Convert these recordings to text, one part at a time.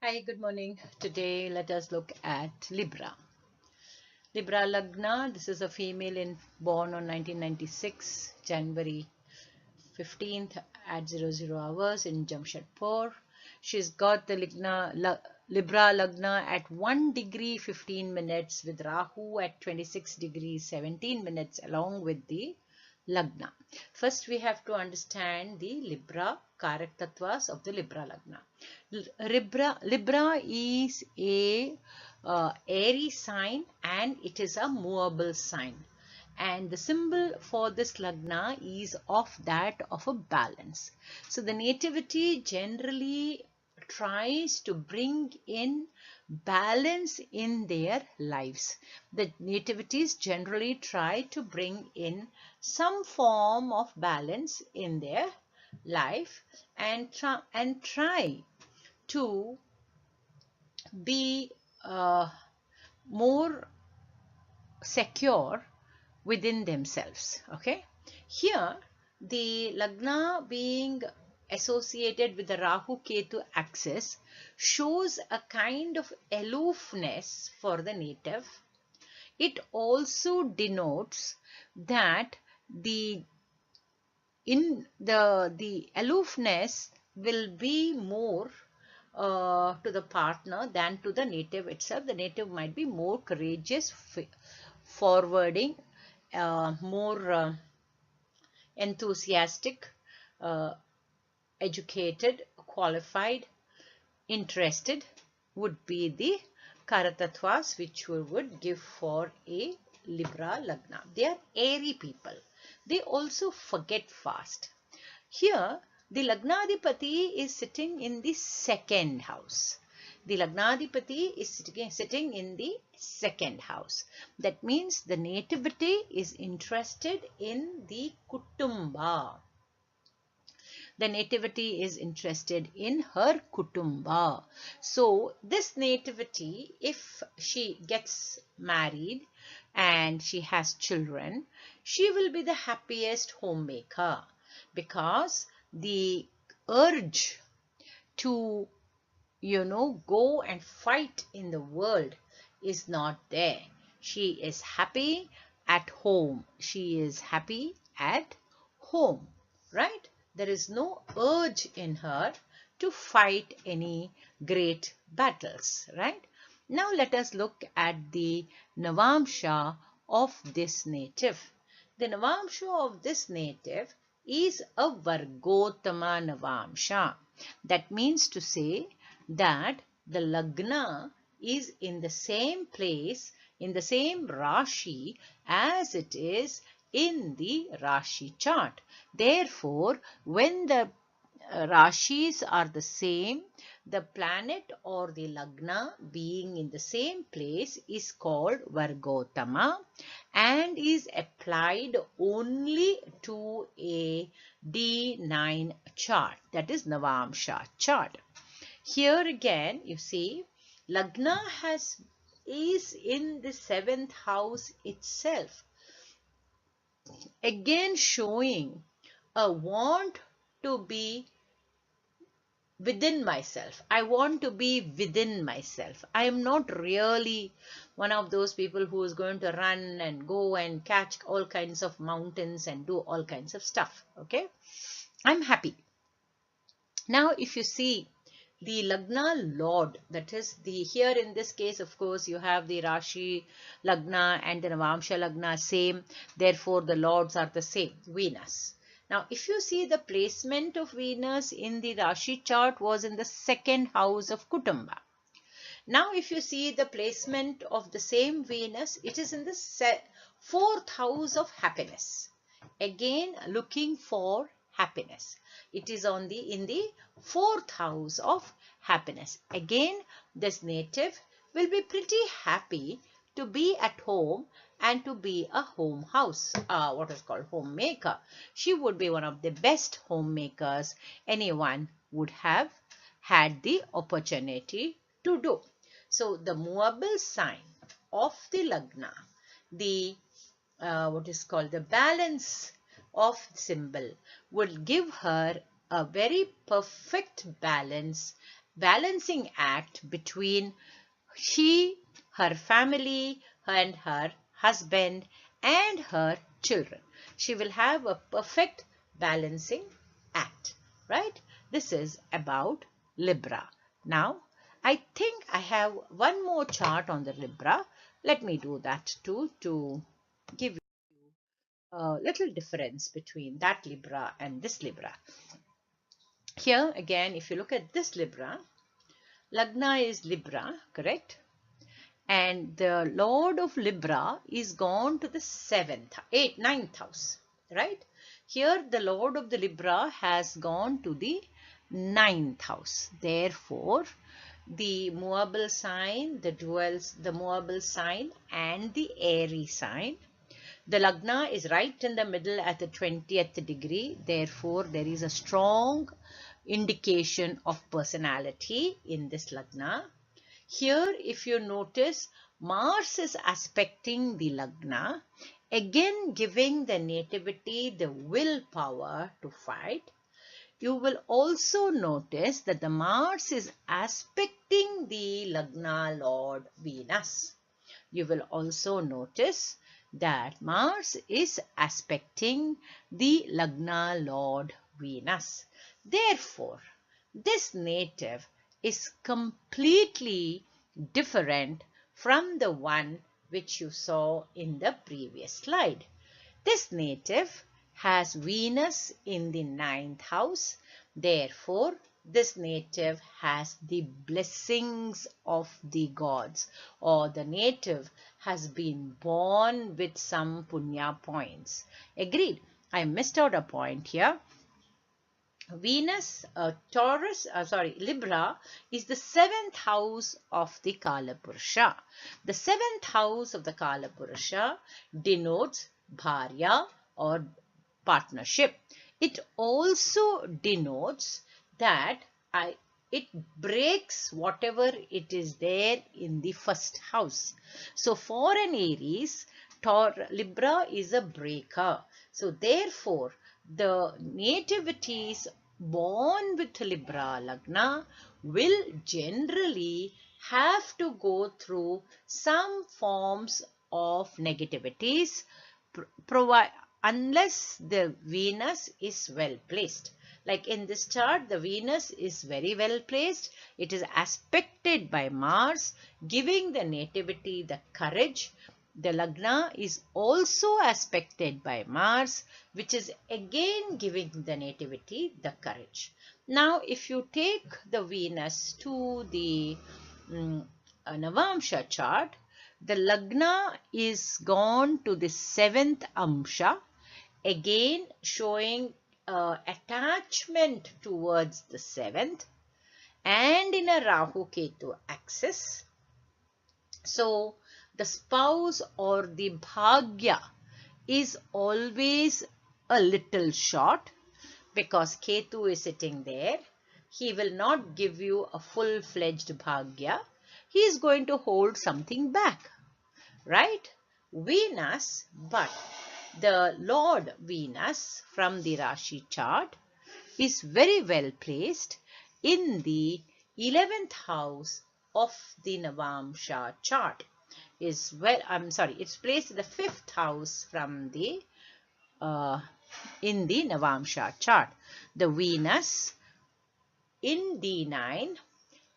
Hi, good morning. Today let us look at Libra. Libra Lagna, this is a female born on 1996, January 15th at 00 hours in Jamshedpur. She's got the Libra Lagna at 1 degree 15 minutes with Rahu at 26 degrees 17 minutes along with the Lagna. First, we have to understand the Libra Karak Tattvas of the Libra Lagna. Libra is a airy sign and it is a movable sign. And the symbol for this Lagna is of that of a balance. So the nativity generally tries to bring in balance in their lives. The nativities generally try to bring in some form of balance in their life and try to be more secure within themselves. Okay, here the Lagna being associated with the Rahu Ketu axis shows a kind of aloofness for the native. It also denotes that the aloofness will be more to the partner than to the native itself. The native might be more courageous, forwarding, more enthusiastic, educated, qualified, interested would be the Karatattvas which we would give for a Libra Lagna. They are airy people. They also forget fast. Here, the Lagnadipati is sitting in the second house. The Lagnadipati is sitting in the second house. That means the nativity is interested in the Kutumba. The nativity is interested in her Kutumba. So this nativity, if she gets married and she has children, she will be the happiest homemaker because the urge to go and fight in the world is not there. She is happy at home. She is happy at home, right? There is no urge in her to fight any great battles, right? Now let us look at the Navamsha of this native. The Navamsha of this native is a Vargottama Navamsha. That means to say that the Lagna is in the same place, in the same Rashi as it is in the Rashi chart. Therefore, when the Rashis are the same, the planet or the Lagna being in the same place is called Vargottama and is applied only to a D9 chart, that is Navamsha chart. Here again, you see, Lagna is in the 7th house itself. Again showing a want to be within myself. I want to be within myself. I am not really one of those people who is going to run and go and catch all kinds of mountains and do all kinds of stuff. Okay, I'm happy. Now, if you see the Lagna Lord, that is here in this case, of course, you have the Rashi Lagna and the Navamsha Lagna same. Therefore, the Lords are the same, Venus. Now, if you see the placement of Venus in the Rashi chart was in the 2nd house of Kutumba. Now, if you see the placement of the same Venus, it is in the 4th house of happiness. Again, looking for happiness. It is in the 4th house of happiness. Again, this native will be pretty happy to be at home and to be a what is called homemaker. She would be one of the best homemakers anyone would have had the opportunity to do. So the movable sign of the Lagna, the what is called the balance of symbol, would give her a very perfect balancing act between she, her family, and her husband and her children. She will have a perfect balancing act, right? This is about Libra. Now, I think I have one more chart on the Libra. Let me do that too to give you a little difference between that Libra and this Libra. Here again, if you look at this Libra, Lagna is Libra, correct? And the Lord of Libra is gone to the 9th house, right? Here the Lord of the Libra has gone to the 9th house. Therefore, the movable sign, the movable sign and the airy sign. The Lagna is right in the middle at the 20th degree. Therefore, there is a strong indication of personality in this Lagna. Here, if you notice, Mars is aspecting the Lagna, again giving the nativity the willpower to fight. You will also notice that the Mars is aspecting the Lagna Lord Venus. You will also notice that Mars is aspecting the Lagna Lord Venus. Therefore, this native is completely different from the one which you saw in the previous slide. This native has Venus in the 9th house. Therefore, this native has the blessings of the gods, or the native has been born with some punya points. Agreed? I missed out a point here. Venus, Libra is the 7th house of the Kalapurusha. The 7th house of the Kalapurusha denotes Bharya or partnership. It also denotes that it breaks whatever it is there in the first house. So for an Aries, Libra is a breaker. So therefore, the nativities born with Libra Lagna will generally have to go through some forms of negativities unless the Venus is well placed. Like in this chart, the Venus is very well placed. It is aspected by Mars, giving the nativity the courage. The Lagna is also aspected by Mars, which is again giving the nativity the courage. Now, if you take the Venus to the Navamsha chart, the Lagna is gone to the 7th Amsha, again showing attachment towards the 7th and in a Rahu Ketu axis. So, the spouse or the Bhagya is always a little short because Ketu is sitting there. He will not give you a full-fledged Bhagya. He is going to hold something back, right? Venus, but the Lord Venus from the Rashi chart is very well placed in the 11th house of the Navamsha chart. It's placed in the 5th house from the in the Navamsha chart. The Venus in D9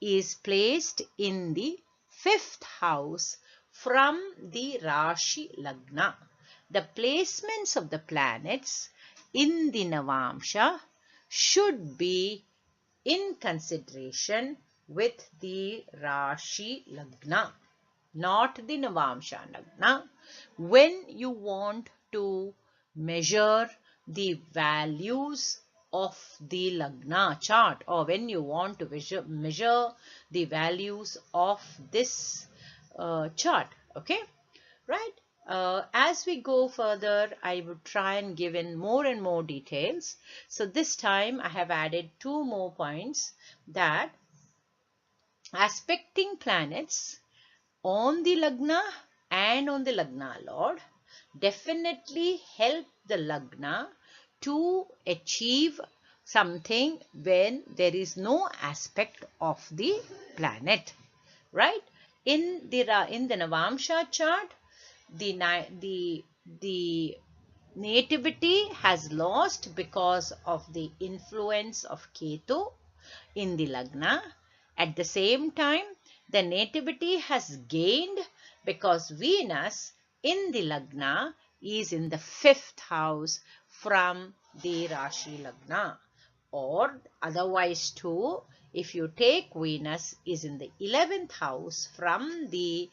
is placed in the 5th house from the Rashi Lagna. The placements of the planets in the Navamsha should be in consideration with the Rashi Lagna, not the Navamsha Lagna. When you want to measure the values of the Lagna chart, or when you want to measure the values of this chart, okay, right? As we go further, I would try and give in more and more details. So this time I have added 2 more points, that aspecting planets on the Lagna and on the Lagna Lord definitely help the Lagna to achieve something when there is no aspect of the planet, right? In the Navamsha chart, the nativity has lost because of the influence of Ketu in the Lagna. At the same time, the nativity has gained because Venus in the Lagna is in the 5th house from the Rashi Lagna. Or otherwise too, if you take Venus is in the 11th house from the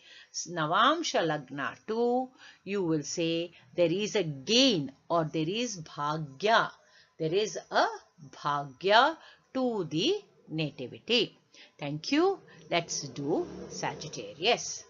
Navamsha Lagna too, you will say there is a gain or there is bhagya. There is a bhagya to the nativity. Thank you. Let's do Sagittarius.